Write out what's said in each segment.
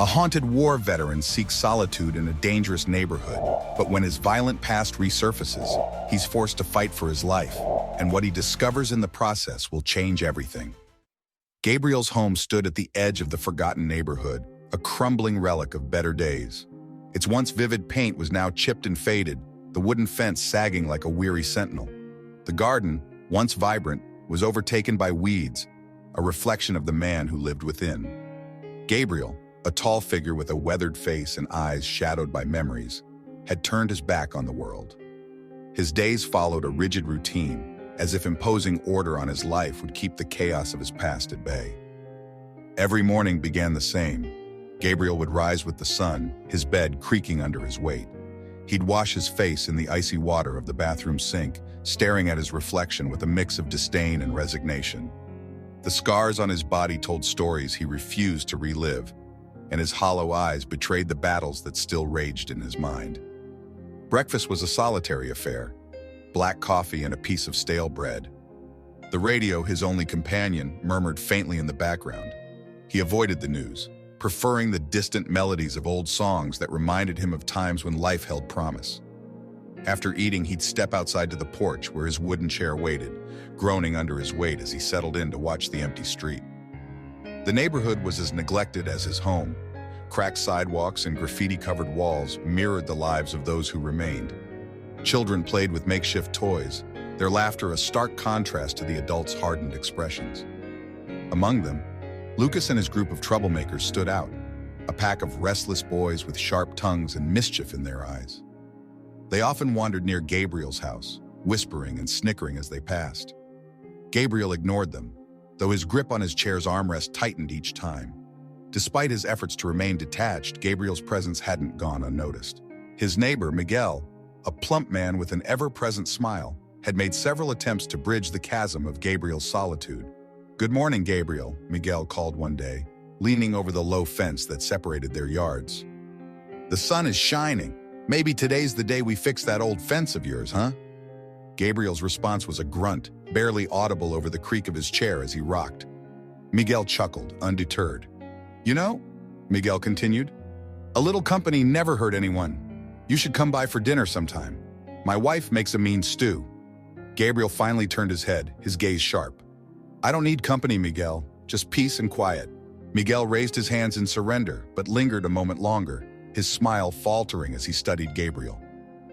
A haunted war veteran seeks solitude in a dangerous neighborhood, but when his violent past resurfaces, he's forced to fight for his life, and what he discovers in the process will change everything. Gabriel's home stood at the edge of the forgotten neighborhood, a crumbling relic of better days. Its once vivid paint was now chipped and faded, the wooden fence sagging like a weary sentinel. The garden, once vibrant, was overtaken by weeds, a reflection of the man who lived within. Gabriel, a tall figure with a weathered face and eyes shadowed by memories, had turned his back on the world. His days followed a rigid routine, as if imposing order on his life would keep the chaos of his past at bay. Every morning began the same. Gabriel would rise with the sun, his bed creaking under his weight. He'd wash his face in the icy water of the bathroom sink, staring at his reflection with a mix of disdain and resignation. The scars on his body told stories he refused to relive, and his hollow eyes betrayed the battles that still raged in his mind. Breakfast was a solitary affair, black coffee and a piece of stale bread. The radio, his only companion, murmured faintly in the background. He avoided the news, preferring the distant melodies of old songs that reminded him of times when life held promise. After eating, he'd step outside to the porch where his wooden chair waited, groaning under his weight as he settled in to watch the empty street. The neighborhood was as neglected as his home. Cracked sidewalks and graffiti-covered walls mirrored the lives of those who remained. Children played with makeshift toys, their laughter a stark contrast to the adults' hardened expressions. Among them, Lucas and his group of troublemakers stood out, a pack of restless boys with sharp tongues and mischief in their eyes. They often wandered near Gabriel's house, whispering and snickering as they passed. Gabriel ignored them, though his grip on his chair's armrest tightened each time. Despite his efforts to remain detached, Gabriel's presence hadn't gone unnoticed. His neighbor, Miguel, a plump man with an ever-present smile, had made several attempts to bridge the chasm of Gabriel's solitude. "Good morning, Gabriel," Miguel called one day, leaning over the low fence that separated their yards. "The sun is shining. Maybe today's the day we fix that old fence of yours, huh?" Gabriel's response was a grunt, barely audible over the creak of his chair as he rocked. Miguel chuckled, undeterred. "You know," Miguel continued, "a little company never hurt anyone. You should come by for dinner sometime. My wife makes a mean stew." Gabriel finally turned his head, his gaze sharp. "I don't need company, Miguel, just peace and quiet." Miguel raised his hands in surrender, but lingered a moment longer, his smile faltering as he studied Gabriel.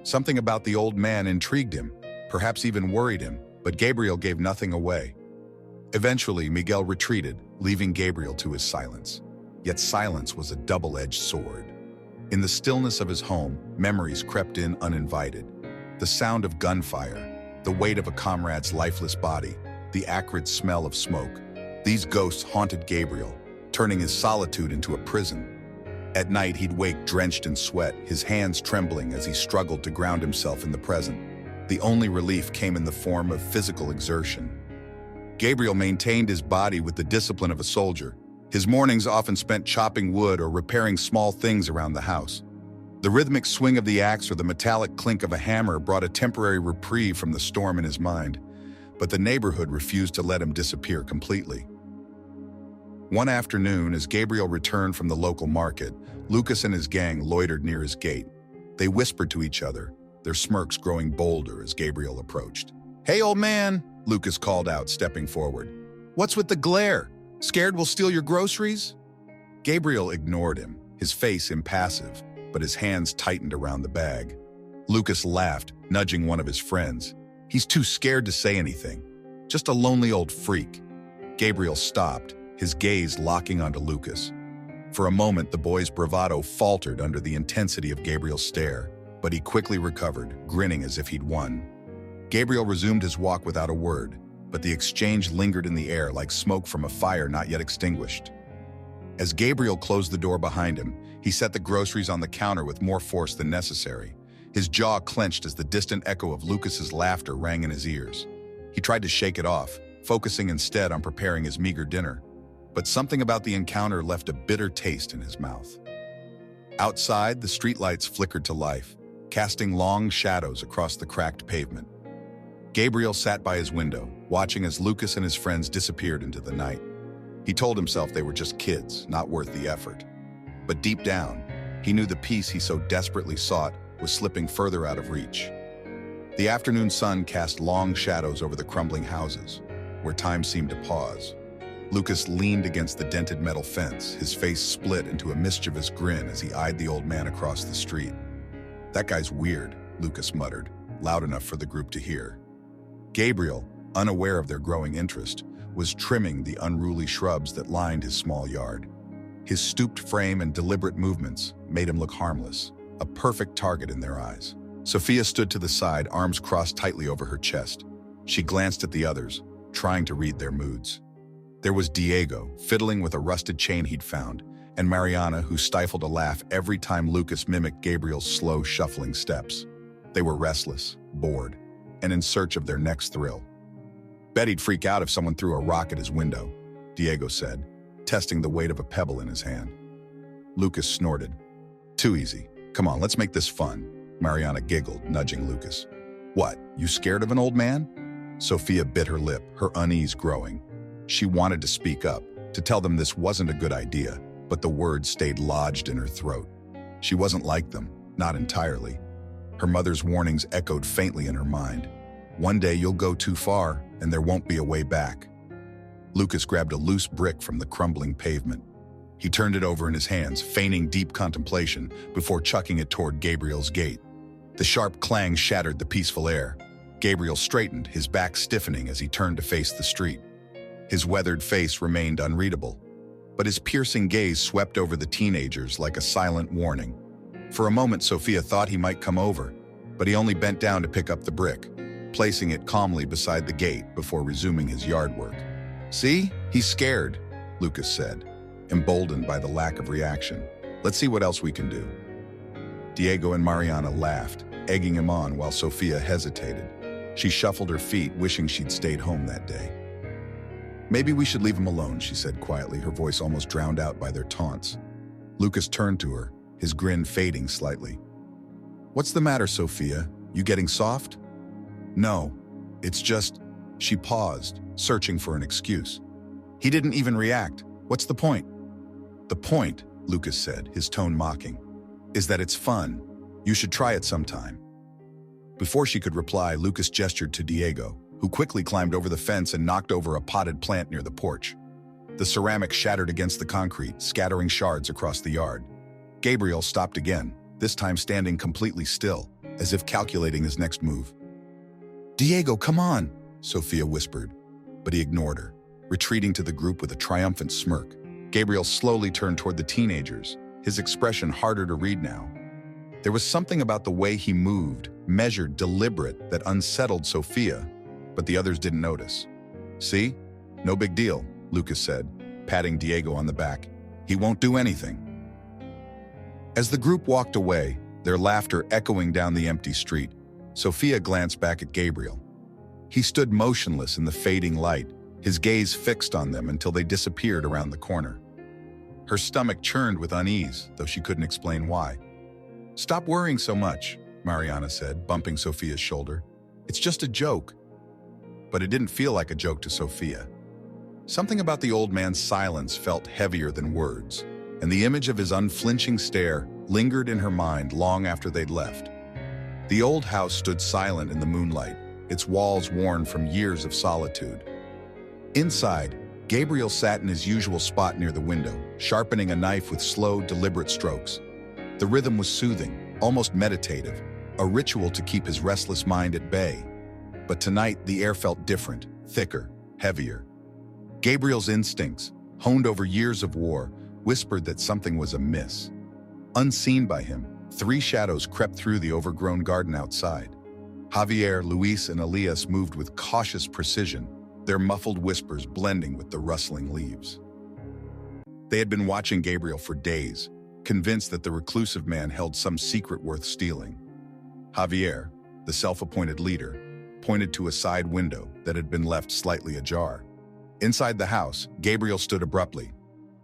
Something about the old man intrigued him, perhaps even worried him, but Gabriel gave nothing away. Eventually, Miguel retreated, leaving Gabriel to his silence. Yet silence was a double-edged sword. In the stillness of his home, memories crept in uninvited. The sound of gunfire, the weight of a comrade's lifeless body, the acrid smell of smoke. These ghosts haunted Gabriel, turning his solitude into a prison. At night, he'd wake drenched in sweat, his hands trembling as he struggled to ground himself in the present. The only relief came in the form of physical exertion. Gabriel maintained his body with the discipline of a soldier. His mornings often spent chopping wood or repairing small things around the house. The rhythmic swing of the axe or the metallic clink of a hammer brought a temporary reprieve from the storm in his mind, but the neighborhood refused to let him disappear completely. One afternoon, as Gabriel returned from the local market, Lucas and his gang loitered near his gate. They whispered to each other, their smirks growing bolder as Gabriel approached. "Hey, old man," Lucas called out, stepping forward. "What's with the glare? Scared we'll steal your groceries?" Gabriel ignored him, his face impassive, but his hands tightened around the bag. Lucas laughed, nudging one of his friends. "He's too scared to say anything. Just a lonely old freak." Gabriel stopped, his gaze locking onto Lucas. For a moment, the boy's bravado faltered under the intensity of Gabriel's stare, but he quickly recovered, grinning as if he'd won. Gabriel resumed his walk without a word, but the exchange lingered in the air like smoke from a fire not yet extinguished. As Gabriel closed the door behind him, he set the groceries on the counter with more force than necessary. His jaw clenched as the distant echo of Lucas's laughter rang in his ears. He tried to shake it off, focusing instead on preparing his meager dinner. But something about the encounter left a bitter taste in his mouth. Outside, the streetlights flickered to life, casting long shadows across the cracked pavement. Gabriel sat by his window, watching as Lucas and his friends disappeared into the night. He told himself they were just kids, not worth the effort. But deep down, he knew the peace he so desperately sought was slipping further out of reach. The afternoon sun cast long shadows over the crumbling houses, where time seemed to pause. Lucas leaned against the dented metal fence, his face split into a mischievous grin as he eyed the old man across the street. "That guy's weird," Lucas muttered, loud enough for the group to hear. Gabriel, unaware of their growing interest, was trimming the unruly shrubs that lined his small yard. His stooped frame and deliberate movements made him look harmless, a perfect target in their eyes. Sophia stood to the side, arms crossed tightly over her chest. She glanced at the others, trying to read their moods. There was Diego, fiddling with a rusted chain he'd found, and Mariana, who stifled a laugh every time Lucas mimicked Gabriel's slow, shuffling steps. They were restless, bored, and in search of their next thrill. "Bet he'd freak out if someone threw a rock at his window," Diego said, testing the weight of a pebble in his hand. Lucas snorted. "Too easy. Come on, let's make this fun." Mariana giggled, nudging Lucas. "What, you scared of an old man?" Sophia bit her lip, her unease growing. She wanted to speak up, to tell them this wasn't a good idea, but the words stayed lodged in her throat. She wasn't like them, not entirely. Her mother's warnings echoed faintly in her mind. One day you'll go too far, and there won't be a way back. Lucas grabbed a loose brick from the crumbling pavement. He turned it over in his hands, feigning deep contemplation, before chucking it toward Gabriel's gate. The sharp clang shattered the peaceful air. Gabriel straightened, his back stiffening as he turned to face the street. His weathered face remained unreadable, but his piercing gaze swept over the teenagers like a silent warning. For a moment, Sophia thought he might come over, but he only bent down to pick up the brick, placing it calmly beside the gate before resuming his yard work. "See? He's scared," Lucas said, emboldened by the lack of reaction. "Let's see what else we can do." Diego and Mariana laughed, egging him on while Sophia hesitated. She shuffled her feet, wishing she'd stayed home that day. "Maybe we should leave him alone," she said quietly, her voice almost drowned out by their taunts. Lucas turned to her, his grin fading slightly. "What's the matter, Sophia? You getting soft?" "No, it's just..." She paused, searching for an excuse. "He didn't even react. What's the point?" "The point," Lucas said, his tone mocking, "is that it's fun. You should try it sometime." Before she could reply, Lucas gestured to Diego, who quickly climbed over the fence and knocked over a potted plant near the porch. The ceramic shattered against the concrete, scattering shards across the yard. Gabriel stopped again, this time standing completely still, as if calculating his next move. "Diego, come on," Sophia whispered, but he ignored her, retreating to the group with a triumphant smirk. Gabriel slowly turned toward the teenagers, his expression harder to read now. There was something about the way he moved, measured, deliberate, that unsettled Sophia, but the others didn't notice. "See? No big deal," Lucas said, patting Diego on the back. "He won't do anything." As the group walked away, their laughter echoing down the empty street, Sophia glanced back at Gabriel. He stood motionless in the fading light, his gaze fixed on them until they disappeared around the corner. Her stomach churned with unease, though she couldn't explain why. "Stop worrying so much," Mariana said, bumping Sophia's shoulder. "It's just a joke." But it didn't feel like a joke to Sophia. Something about the old man's silence felt heavier than words, and the image of his unflinching stare lingered in her mind long after they'd left. The old house stood silent in the moonlight, its walls worn from years of solitude. Inside, Gabriel sat in his usual spot near the window, sharpening a knife with slow, deliberate strokes. The rhythm was soothing, almost meditative, a ritual to keep his restless mind at bay. But tonight, the air felt different, thicker, heavier. Gabriel's instincts, honed over years of war, whispered that something was amiss. Unseen by him, 3 shadows crept through the overgrown garden outside. Javier, Luis, and Elias moved with cautious precision, their muffled whispers blending with the rustling leaves. They had been watching Gabriel for days, convinced that the reclusive man held some secret worth stealing. Javier, the self-appointed leader, pointed to a side window that had been left slightly ajar. Inside the house, Gabriel stood abruptly.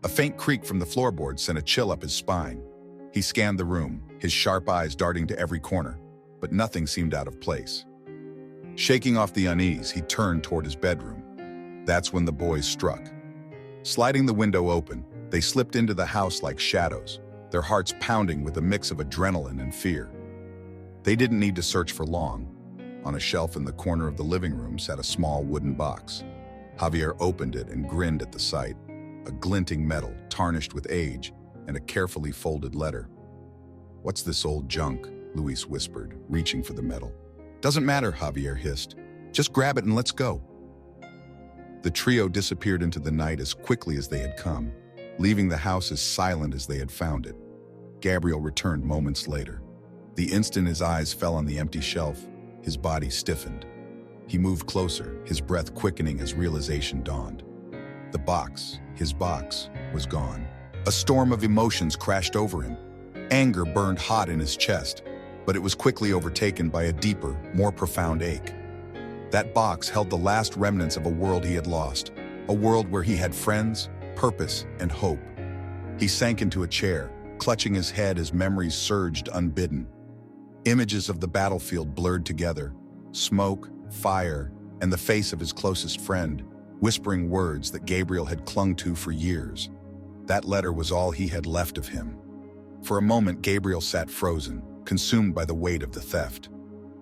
A faint creak from the floorboard sent a chill up his spine. He scanned the room, his sharp eyes darting to every corner, but nothing seemed out of place. Shaking off the unease, he turned toward his bedroom. That's when the boys struck. Sliding the window open, they slipped into the house like shadows, their hearts pounding with a mix of adrenaline and fear. They didn't need to search for long. On a shelf in the corner of the living room sat a small wooden box. Javier opened it and grinned at the sight, a glinting metal tarnished with age and a carefully folded letter. "What's this old junk?" Luis whispered, reaching for the metal. "Doesn't matter," Javier hissed. "Just grab it and let's go." The trio disappeared into the night as quickly as they had come, leaving the house as silent as they had found it. Gabriel returned moments later. The instant his eyes fell on the empty shelf, his body stiffened. He moved closer, his breath quickening as realization dawned. The box, his box, was gone. A storm of emotions crashed over him. Anger burned hot in his chest, but it was quickly overtaken by a deeper, more profound ache. That box held the last remnants of a world he had lost, a world where he had friends, purpose, and hope. He sank into a chair, clutching his head as memories surged unbidden. Images of the battlefield blurred together, smoke, fire, and the face of his closest friend, whispering words that Gabriel had clung to for years. That letter was all he had left of him. For a moment, Gabriel sat frozen, consumed by the weight of the theft.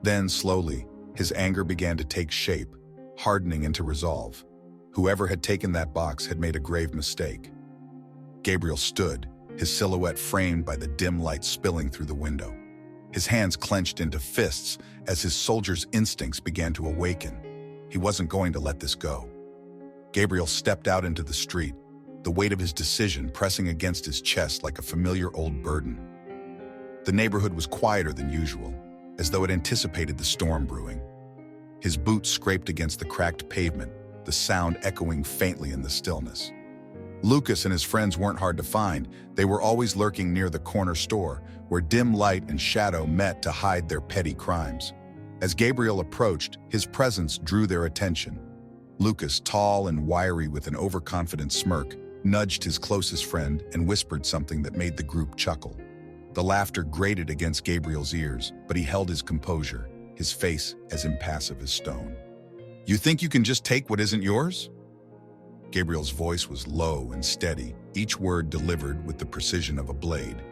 Then, slowly, his anger began to take shape, hardening into resolve. Whoever had taken that box had made a grave mistake. Gabriel stood, his silhouette framed by the dim light spilling through the window. His hands clenched into fists as his soldier's instincts began to awaken. He wasn't going to let this go. Gabriel stepped out into the street, the weight of his decision pressing against his chest like a familiar old burden. The neighborhood was quieter than usual, as though it anticipated the storm brewing. His boots scraped against the cracked pavement, the sound echoing faintly in the stillness. Lucas and his friends weren't hard to find. They were always lurking near the corner store, where dim light and shadow met to hide their petty crimes. As Gabriel approached, his presence drew their attention. Lucas, tall and wiry with an overconfident smirk, nudged his closest friend and whispered something that made the group chuckle. The laughter grated against Gabriel's ears, but he held his composure, his face as impassive as stone. "You think you can just take what isn't yours?" Gabriel's voice was low and steady, each word delivered with the precision of a blade.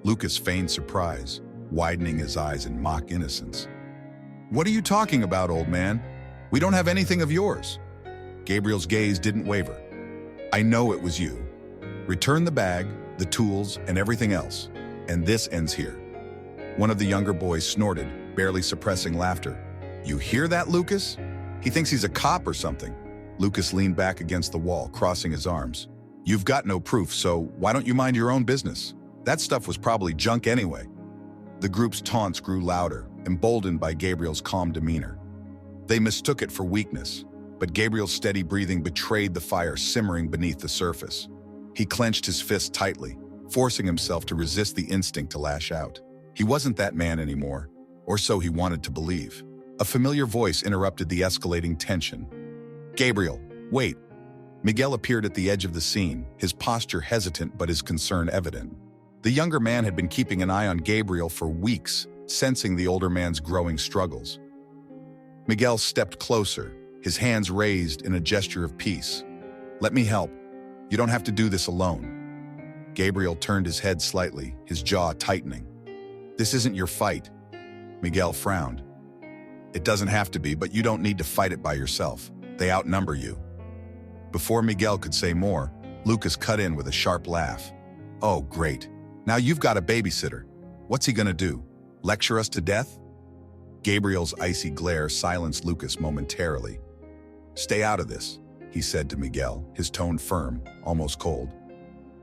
Lucas feigned surprise, widening his eyes in mock innocence. "What are you talking about, old man? We don't have anything of yours." Gabriel's gaze didn't waver. "I know it was you. Return the bag, the tools, and everything else, and this ends here." One of the younger boys snorted, barely suppressing laughter. "You hear that, Lucas? He thinks he's a cop or something." Lucas leaned back against the wall, crossing his arms. "You've got no proof, so why don't you mind your own business? That stuff was probably junk anyway." The group's taunts grew louder, emboldened by Gabriel's calm demeanor. They mistook it for weakness, but Gabriel's steady breathing betrayed the fire simmering beneath the surface. He clenched his fist tightly, forcing himself to resist the instinct to lash out. He wasn't that man anymore, or so he wanted to believe. A familiar voice interrupted the escalating tension. "Gabriel, wait." Miguel appeared at the edge of the scene, his posture hesitant but his concern evident. The younger man had been keeping an eye on Gabriel for weeks, sensing the older man's growing struggles. Miguel stepped closer, his hands raised in a gesture of peace. "Let me help. You don't have to do this alone." Gabriel turned his head slightly, his jaw tightening. "This isn't your fight." Miguel frowned. "It doesn't have to be, but you don't need to fight it by yourself. They outnumber you." Before Miguel could say more, Lucas cut in with a sharp laugh. "Oh, great. Now you've got a babysitter. What's he gonna do? Lecture us to death?" Gabriel's icy glare silenced Lucas momentarily. "Stay out of this," he said to Miguel, his tone firm, almost cold.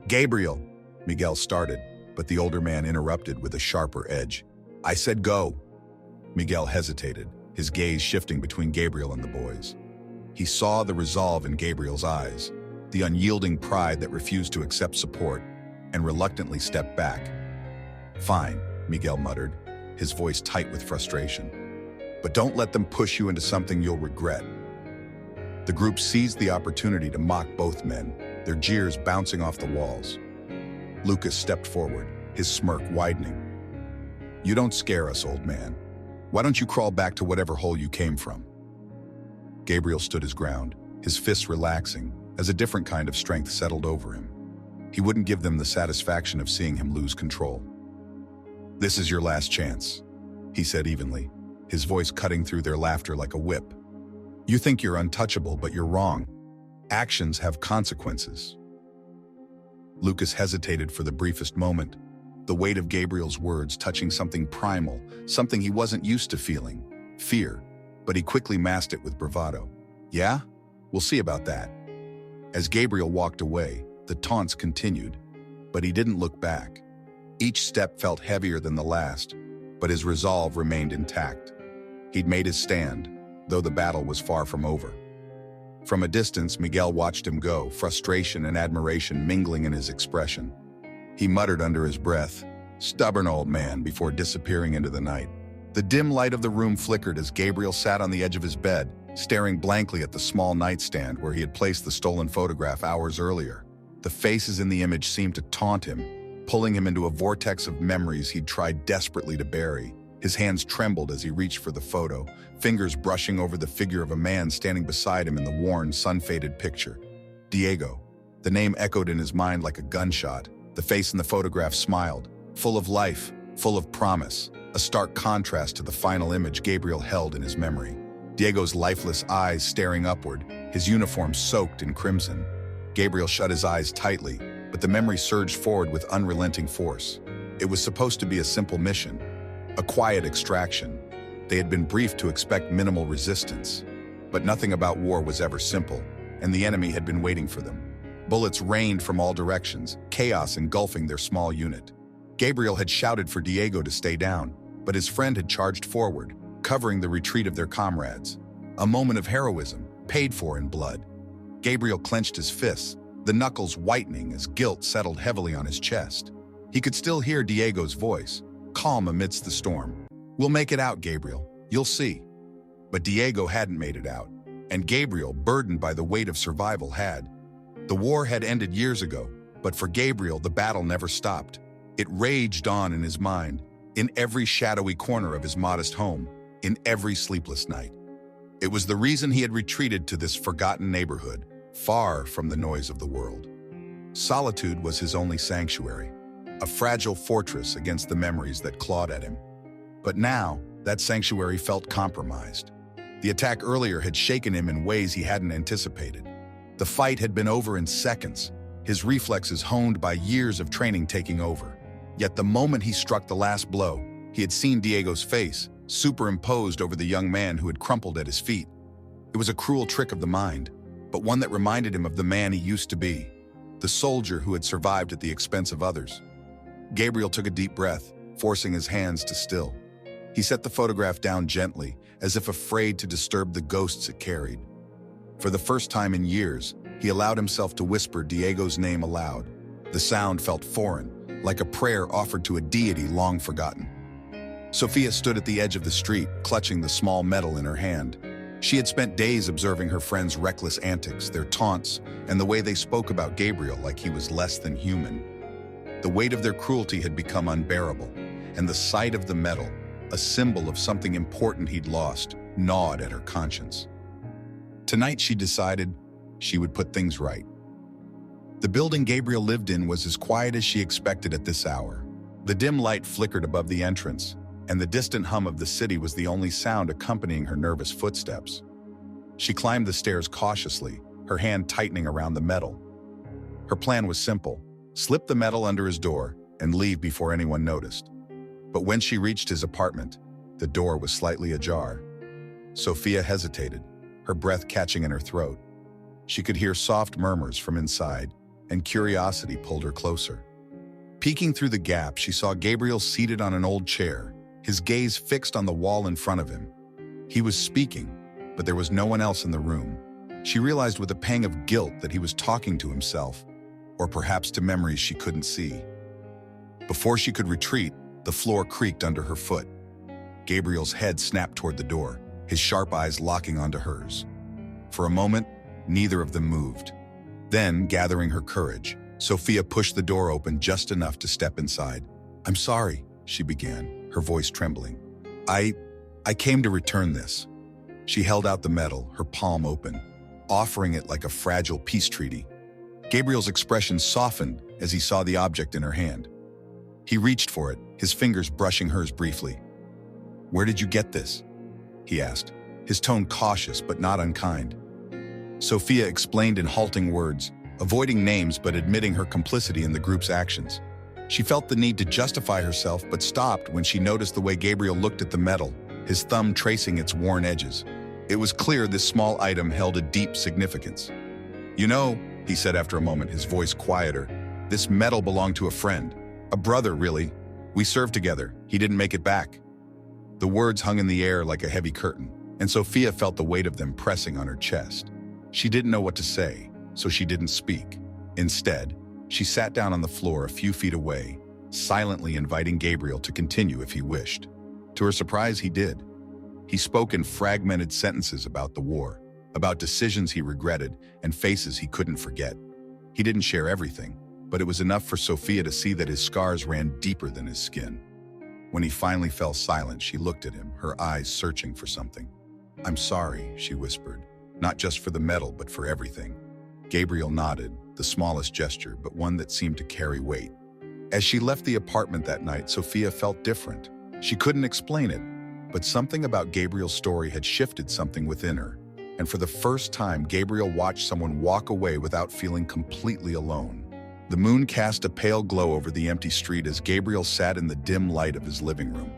"Gabriel," Miguel started, but the older man interrupted with a sharper edge. "I said go." Miguel hesitated, his gaze shifting between Gabriel and the boys. He saw the resolve in Gabriel's eyes, the unyielding pride that refused to accept support, and reluctantly stepped back. "Fine," Miguel muttered, his voice tight with frustration. "But don't let them push you into something you'll regret." The group seized the opportunity to mock both men, their jeers bouncing off the walls. Lucas stepped forward, his smirk widening. "You don't scare us, old man. Why don't you crawl back to whatever hole you came from?" Gabriel stood his ground, his fists relaxing, as a different kind of strength settled over him. He wouldn't give them the satisfaction of seeing him lose control. "This is your last chance," he said evenly, his voice cutting through their laughter like a whip. "You think you're untouchable, but you're wrong. Actions have consequences." Lucas hesitated for the briefest moment, the weight of Gabriel's words touching something primal, something he wasn't used to feeling, fear, but he quickly masked it with bravado. "Yeah? We'll see about that." As Gabriel walked away, the taunts continued, but he didn't look back. Each step felt heavier than the last, but his resolve remained intact. He'd made his stand, though the battle was far from over. From a distance, Miguel watched him go, frustration and admiration mingling in his expression. He muttered under his breath, "Stubborn old man," before disappearing into the night. The dim light of the room flickered as Gabriel sat on the edge of his bed, staring blankly at the small nightstand where he had placed the stolen photograph hours earlier. The faces in the image seemed to taunt him, pulling him into a vortex of memories he'd tried desperately to bury. His hands trembled as he reached for the photo, fingers brushing over the figure of a man standing beside him in the worn, sun-faded picture. Diego. The name echoed in his mind like a gunshot. The face in the photograph smiled, full of life, full of promise, a stark contrast to the final image Gabriel held in his memory. Diego's lifeless eyes staring upward, his uniform soaked in crimson. Gabriel shut his eyes tightly, but the memory surged forward with unrelenting force. It was supposed to be a simple mission, a quiet extraction. They had been briefed to expect minimal resistance. But nothing about war was ever simple, and the enemy had been waiting for them. Bullets rained from all directions, chaos engulfing their small unit. Gabriel had shouted for Diego to stay down, but his friend had charged forward, covering the retreat of their comrades. A moment of heroism, paid for in blood. Gabriel clenched his fists, the knuckles whitening as guilt settled heavily on his chest. He could still hear Diego's voice, calm amidst the storm. "We'll make it out, Gabriel. You'll see." But Diego hadn't made it out, and Gabriel, burdened by the weight of survival, had. The war had ended years ago, but for Gabriel, the battle never stopped. It raged on in his mind, in every shadowy corner of his modest home, in every sleepless night. It was the reason he had retreated to this forgotten neighborhood, far from the noise of the world. Solitude was his only sanctuary, a fragile fortress against the memories that clawed at him. But now, that sanctuary felt compromised. The attack earlier had shaken him in ways he hadn't anticipated. The fight had been over in seconds, his reflexes honed by years of training taking over. Yet the moment he struck the last blow, he had seen Diego's face, superimposed over the young man who had crumpled at his feet. It was a cruel trick of the mind, but one that reminded him of the man he used to be, the soldier who had survived at the expense of others. Gabriel took a deep breath, forcing his hands to still. He set the photograph down gently, as if afraid to disturb the ghosts it carried. For the first time in years, he allowed himself to whisper Diego's name aloud. The sound felt foreign, like a prayer offered to a deity long forgotten. Sophia stood at the edge of the street, clutching the small medal in her hand. She had spent days observing her friends' reckless antics, their taunts, and the way they spoke about Gabriel like he was less than human. The weight of their cruelty had become unbearable, and the sight of the medal, a symbol of something important he'd lost, gnawed at her conscience. Tonight, she decided she would put things right. The building Gabriel lived in was as quiet as she expected at this hour. The dim light flickered above the entrance, and the distant hum of the city was the only sound accompanying her nervous footsteps. She climbed the stairs cautiously, her hand tightening around the medal. Her plan was simple: slip the medal under his door and leave before anyone noticed. But when she reached his apartment, the door was slightly ajar. Sophia hesitated, her breath catching in her throat. She could hear soft murmurs from inside, and curiosity pulled her closer. Peeking through the gap, she saw Gabriel seated on an old chair, his gaze fixed on the wall in front of him. He was speaking, but there was no one else in the room. She realized with a pang of guilt that he was talking to himself, or perhaps to memories she couldn't see. Before she could retreat, the floor creaked under her foot. Gabriel's head snapped toward the door, his sharp eyes locking onto hers. For a moment, neither of them moved. Then, gathering her courage, Sophia pushed the door open just enough to step inside. "I'm sorry," she began, her voice trembling. I came to return this." She held out the medal, her palm open, offering it like a fragile peace treaty. Gabriel's expression softened as he saw the object in her hand. He reached for it, his fingers brushing hers briefly. "Where did you get this?" he asked, his tone cautious but not unkind. Sophia explained in halting words, avoiding names but admitting her complicity in the group's actions. She felt the need to justify herself but stopped when she noticed the way Gabriel looked at the metal, his thumb tracing its worn edges. It was clear this small item held a deep significance. "You know," he said after a moment, his voice quieter, "this metal belonged to a friend. A brother, really. We served together. He didn't make it back." The words hung in the air like a heavy curtain, and Sophia felt the weight of them pressing on her chest. She didn't know what to say, so she didn't speak. Instead, she sat down on the floor a few feet away, silently inviting Gabriel to continue if he wished. To her surprise, he did. He spoke in fragmented sentences about the war, about decisions he regretted and faces he couldn't forget. He didn't share everything, but it was enough for Sophia to see that his scars ran deeper than his skin. When he finally fell silent, she looked at him, her eyes searching for something. "I'm sorry," she whispered, "not just for the medal, but for everything." Gabriel nodded, the smallest gesture, but one that seemed to carry weight. As she left the apartment that night, Sophia felt different. She couldn't explain it, but something about Gabriel's story had shifted something within her. And for the first time, Gabriel watched someone walk away without feeling completely alone. The moon cast a pale glow over the empty street as Gabriel sat in the dim light of his living room.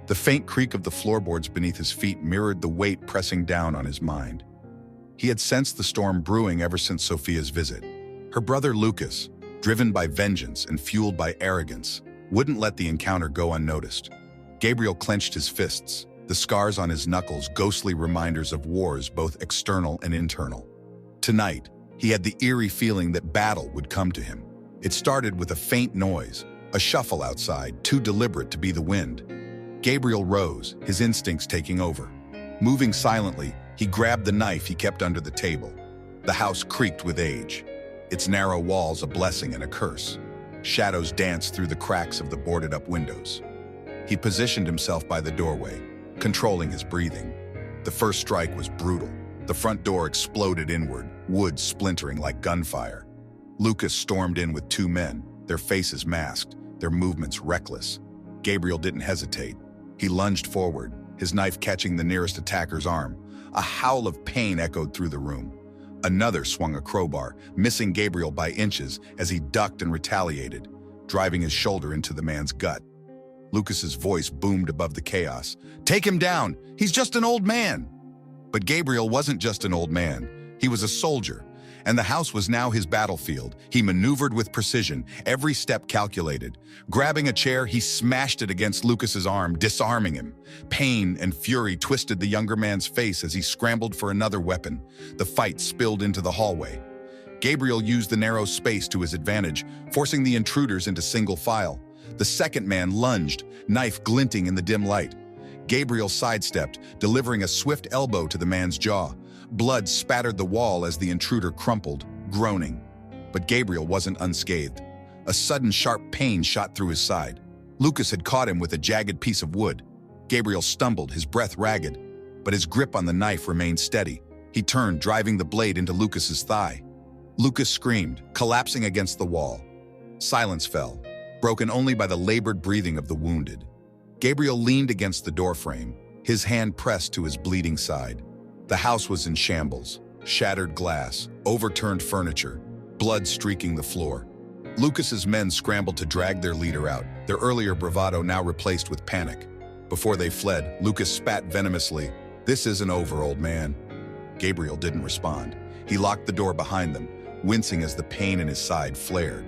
The faint creak of the floorboards beneath his feet mirrored the weight pressing down on his mind. He had sensed the storm brewing ever since Sophia's visit. Her brother Lucas, driven by vengeance and fueled by arrogance, wouldn't let the encounter go unnoticed. Gabriel clenched his fists, the scars on his knuckles ghostly reminders of wars both external and internal. Tonight, he had the eerie feeling that battle would come to him. It started with a faint noise, a shuffle outside, too deliberate to be the wind. Gabriel rose, his instincts taking over. Moving silently, he grabbed the knife he kept under the table. The house creaked with age, its narrow walls a blessing and a curse. Shadows danced through the cracks of the boarded-up windows. He positioned himself by the doorway, controlling his breathing. The first strike was brutal. The front door exploded inward, wood splintering like gunfire. Lucas stormed in with 2 men, their faces masked, their movements reckless. Gabriel didn't hesitate. He lunged forward, his knife catching the nearest attacker's arm. A howl of pain echoed through the room. Another swung a crowbar, missing Gabriel by inches as he ducked and retaliated, driving his shoulder into the man's gut. Lucas's voice boomed above the chaos. "Take him down! He's just an old man!" But Gabriel wasn't just an old man. He was a soldier, and the house was now his battlefield. He maneuvered with precision, every step calculated. Grabbing a chair, he smashed it against Lucas's arm, disarming him. Pain and fury twisted the younger man's face as he scrambled for another weapon. The fight spilled into the hallway. Gabriel used the narrow space to his advantage, forcing the intruders into single file. The second man lunged, knife glinting in the dim light. Gabriel sidestepped, delivering a swift elbow to the man's jaw. Blood spattered the wall as the intruder crumpled, groaning. But Gabriel wasn't unscathed. A sudden sharp pain shot through his side. Lucas had caught him with a jagged piece of wood. Gabriel stumbled, his breath ragged, but his grip on the knife remained steady. He turned, driving the blade into Lucas's thigh. Lucas screamed, collapsing against the wall. Silence fell, broken only by the labored breathing of the wounded. Gabriel leaned against the doorframe, his hand pressed to his bleeding side. The house was in shambles, shattered glass, overturned furniture, blood streaking the floor. Lucas's men scrambled to drag their leader out, their earlier bravado now replaced with panic. Before they fled, Lucas spat venomously, "This isn't over, old man." Gabriel didn't respond. He locked the door behind them, wincing as the pain in his side flared.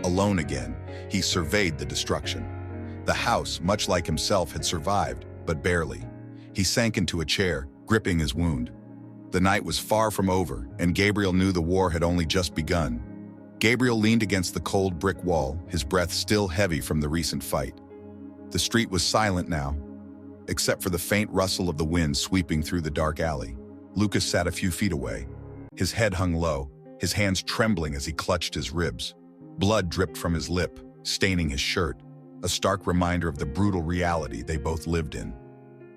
Alone again, he surveyed the destruction. The house, much like himself, had survived, but barely. He sank into a chair, gripping his wound. The night was far from over, and Gabriel knew the war had only just begun. Gabriel leaned against the cold brick wall, his breath still heavy from the recent fight. The street was silent now, except for the faint rustle of the wind sweeping through the dark alley. Lucas sat a few feet away. His head hung low, his hands trembling as he clutched his ribs. Blood dripped from his lip, staining his shirt, a stark reminder of the brutal reality they both lived in.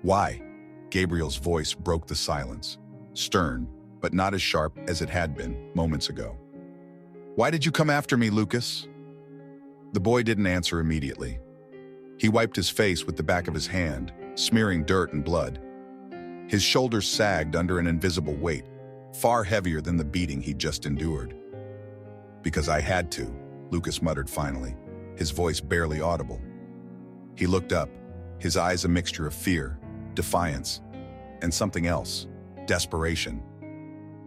"Why?" Gabriel's voice broke the silence, stern, but not as sharp as it had been moments ago. "Why did you come after me, Lucas?" The boy didn't answer immediately. He wiped his face with the back of his hand, smearing dirt and blood. His shoulders sagged under an invisible weight, far heavier than the beating he'd just endured. "Because I had to," Lucas muttered finally, his voice barely audible. He looked up, his eyes a mixture of fear, defiance, and something else, desperation.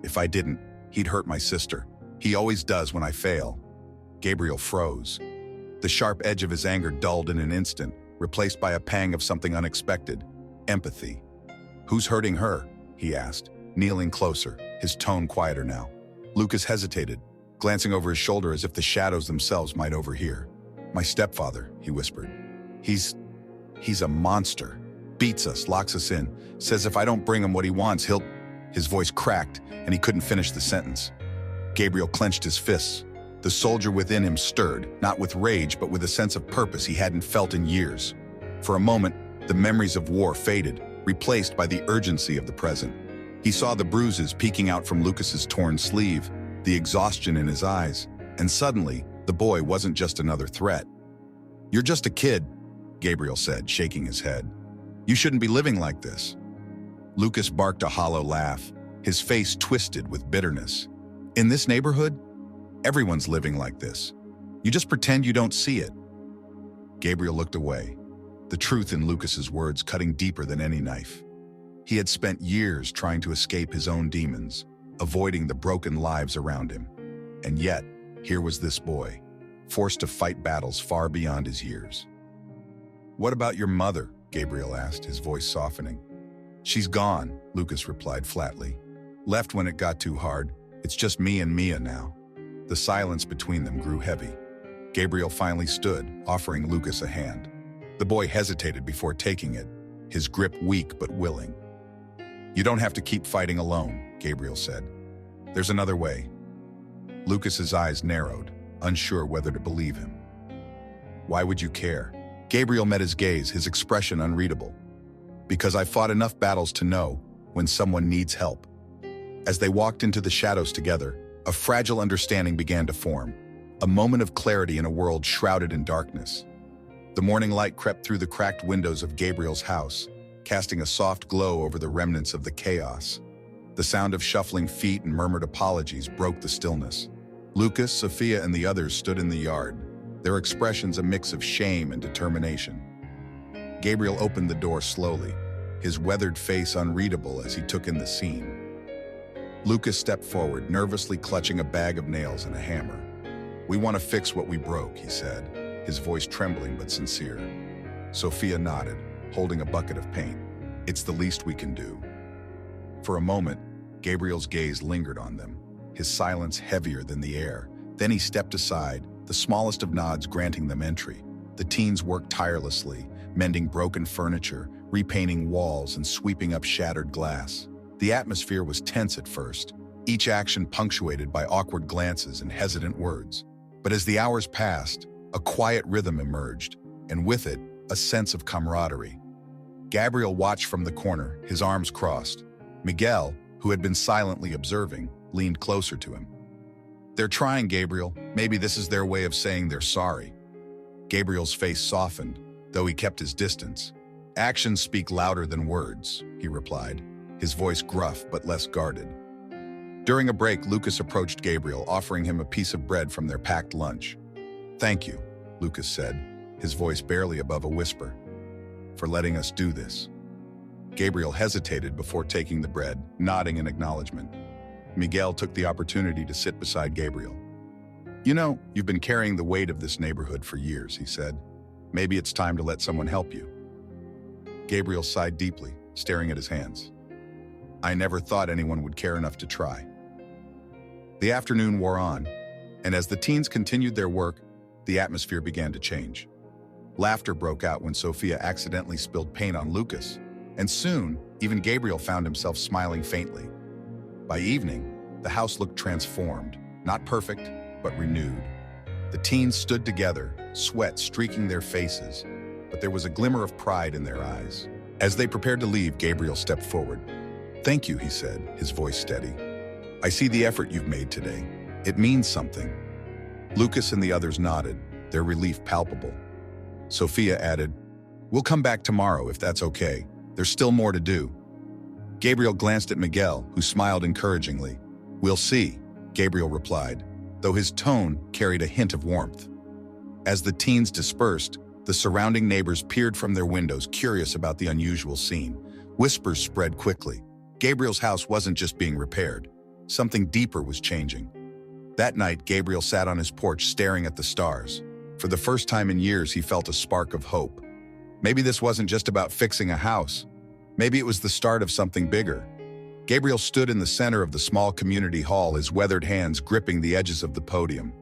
"If I didn't, he'd hurt my sister. He always does when I fail." Gabriel froze. The sharp edge of his anger dulled in an instant, replaced by a pang of something unexpected, empathy. "Who's hurting her?" he asked, kneeling closer, his tone quieter now. Lucas hesitated, glancing over his shoulder as if the shadows themselves might overhear. "My stepfather," he whispered. He's a monster. Beats us, locks us in, says if I don't bring him what he wants, he'll..." His voice cracked, and he couldn't finish the sentence. Gabriel clenched his fists. The soldier within him stirred, not with rage, but with a sense of purpose he hadn't felt in years. For a moment, the memories of war faded, replaced by the urgency of the present. He saw the bruises peeking out from Lucas's torn sleeve, the exhaustion in his eyes, and suddenly, the boy wasn't just another threat. "You're just a kid," Gabriel said, shaking his head. "You shouldn't be living like this." Lucas barked a hollow laugh, his face twisted with bitterness. "In this neighborhood, everyone's living like this. You just pretend you don't see it." Gabriel looked away, the truth in Lucas's words cutting deeper than any knife. He had spent years trying to escape his own demons, avoiding the broken lives around him. And yet, here was this boy, forced to fight battles far beyond his years. "What about your mother?" Gabriel asked, his voice softening. "She's gone," Lucas replied flatly. "Left when it got too hard. It's just me and Mia now." The silence between them grew heavy. Gabriel finally stood, offering Lucas a hand. The boy hesitated before taking it, his grip weak but willing. "You don't have to keep fighting alone," Gabriel said. "There's another way." Lucas's eyes narrowed, unsure whether to believe him. "Why would you care?" Gabriel met his gaze, his expression unreadable. "Because I fought enough battles to know when someone needs help." As they walked into the shadows together, a fragile understanding began to form, a moment of clarity in a world shrouded in darkness. The morning light crept through the cracked windows of Gabriel's house, casting a soft glow over the remnants of the chaos. The sound of shuffling feet and murmured apologies broke the stillness. Lucas, Sophia, and the others stood in the yard, their expressions a mix of shame and determination. Gabriel opened the door slowly, his weathered face unreadable as he took in the scene. Lucas stepped forward, nervously clutching a bag of nails and a hammer. "We want to fix what we broke," he said, his voice trembling but sincere. Sophia nodded, holding a bucket of paint. "It's the least we can do." For a moment, Gabriel's gaze lingered on them, his silence heavier than the air. Then he stepped aside, the smallest of nods granting them entry. The teens worked tirelessly, mending broken furniture, repainting walls, and sweeping up shattered glass. The atmosphere was tense at first, each action punctuated by awkward glances and hesitant words. But as the hours passed, a quiet rhythm emerged, and with it, a sense of camaraderie. Gabriel watched from the corner, his arms crossed. Miguel, who had been silently observing, leaned closer to him. "They're trying, Gabriel. Maybe this is their way of saying they're sorry." Gabriel's face softened, though he kept his distance. "Actions speak louder than words," he replied, his voice gruff but less guarded. During a break, Lucas approached Gabriel, offering him a piece of bread from their packed lunch. "Thank you," Lucas said, his voice barely above a whisper, "for letting us do this." Gabriel hesitated before taking the bread, nodding in acknowledgement. Miguel took the opportunity to sit beside Gabriel. "You know, you've been carrying the weight of this neighborhood for years," he said. "Maybe it's time to let someone help you." Gabriel sighed deeply, staring at his hands. "I never thought anyone would care enough to try." The afternoon wore on, and as the teens continued their work, the atmosphere began to change. Laughter broke out when Sophia accidentally spilled paint on Lucas, and soon, even Gabriel found himself smiling faintly. By evening, the house looked transformed, not perfect, but renewed. The teens stood together, sweat streaking their faces, but there was a glimmer of pride in their eyes. As they prepared to leave, Gabriel stepped forward. "Thank you," he said, his voice steady. "I see the effort you've made today. It means something." Lucas and the others nodded, their relief palpable. Sophia added, "We'll come back tomorrow if that's okay. There's still more to do." Gabriel glanced at Miguel, who smiled encouragingly. "We'll see," Gabriel replied, though his tone carried a hint of warmth. As the teens dispersed, the surrounding neighbors peered from their windows, curious about the unusual scene. Whispers spread quickly. Gabriel's house wasn't just being repaired. Something deeper was changing. That night, Gabriel sat on his porch staring at the stars. For the first time in years, he felt a spark of hope. Maybe this wasn't just about fixing a house. Maybe it was the start of something bigger. Gabriel stood in the center of the small community hall, his weathered hands gripping the edges of the podium.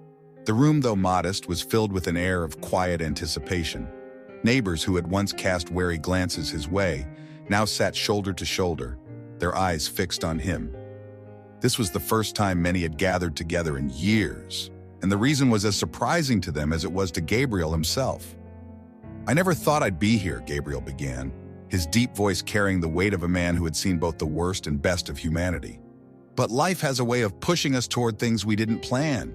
The room, though modest, was filled with an air of quiet anticipation. Neighbors who had once cast wary glances his way now sat shoulder to shoulder, their eyes fixed on him. This was the first time many had gathered together in years, and the reason was as surprising to them as it was to Gabriel himself. "I never thought I'd be here," Gabriel began, his deep voice carrying the weight of a man who had seen both the worst and best of humanity. "But life has a way of pushing us toward things we didn't plan."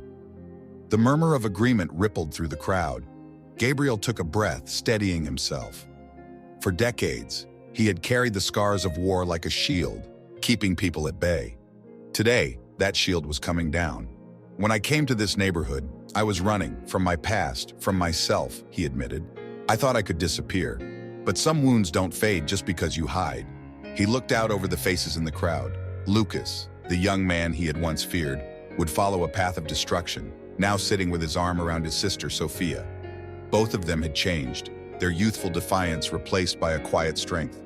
The murmur of agreement rippled through the crowd. Gabriel took a breath, steadying himself. For decades, he had carried the scars of war like a shield, keeping people at bay. Today, that shield was coming down. "When I came to this neighborhood, I was running from my past, from myself," he admitted. "I thought I could disappear. But some wounds don't fade just because you hide." He looked out over the faces in the crowd. Lucas, the young man he had once feared, would follow a path of destruction, now sitting with his arm around his sister, Sophia. Both of them had changed, their youthful defiance replaced by a quiet strength.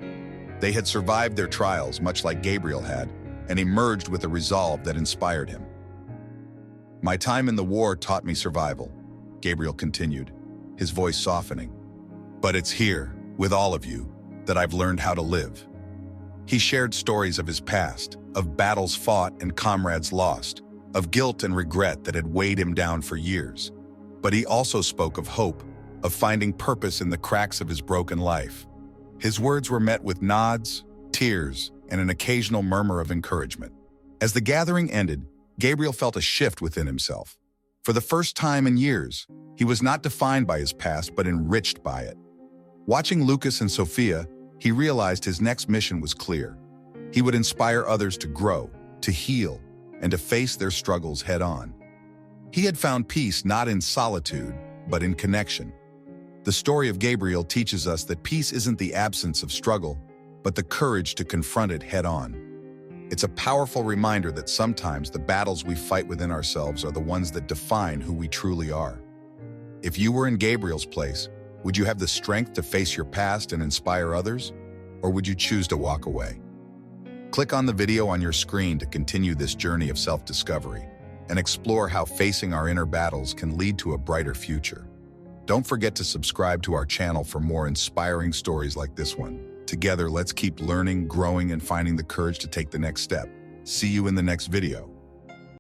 They had survived their trials, much like Gabriel had, and emerged with a resolve that inspired him. "My time in the war taught me survival," Gabriel continued, his voice softening. "But it's here, with all of you, that I've learned how to live." He shared stories of his past, of battles fought and comrades lost, of guilt and regret that had weighed him down for years. But he also spoke of hope, of finding purpose in the cracks of his broken life. His words were met with nods, tears, and an occasional murmur of encouragement. As the gathering ended, Gabriel felt a shift within himself. For the first time in years, he was not defined by his past, but enriched by it. Watching Lucas and Sophia, he realized his next mission was clear. He would inspire others to grow, to heal, and to face their struggles head-on. He had found peace not in solitude, but in connection. The story of Gabriel teaches us that peace isn't the absence of struggle, but the courage to confront it head-on. It's a powerful reminder that sometimes the battles we fight within ourselves are the ones that define who we truly are. If you were in Gabriel's place, would you have the strength to face your past and inspire others? Or would you choose to walk away? Click on the video on your screen to continue this journey of self-discovery and explore how facing our inner battles can lead to a brighter future. Don't forget to subscribe to our channel for more inspiring stories like this one. Together, let's keep learning, growing, and finding the courage to take the next step. See you in the next video.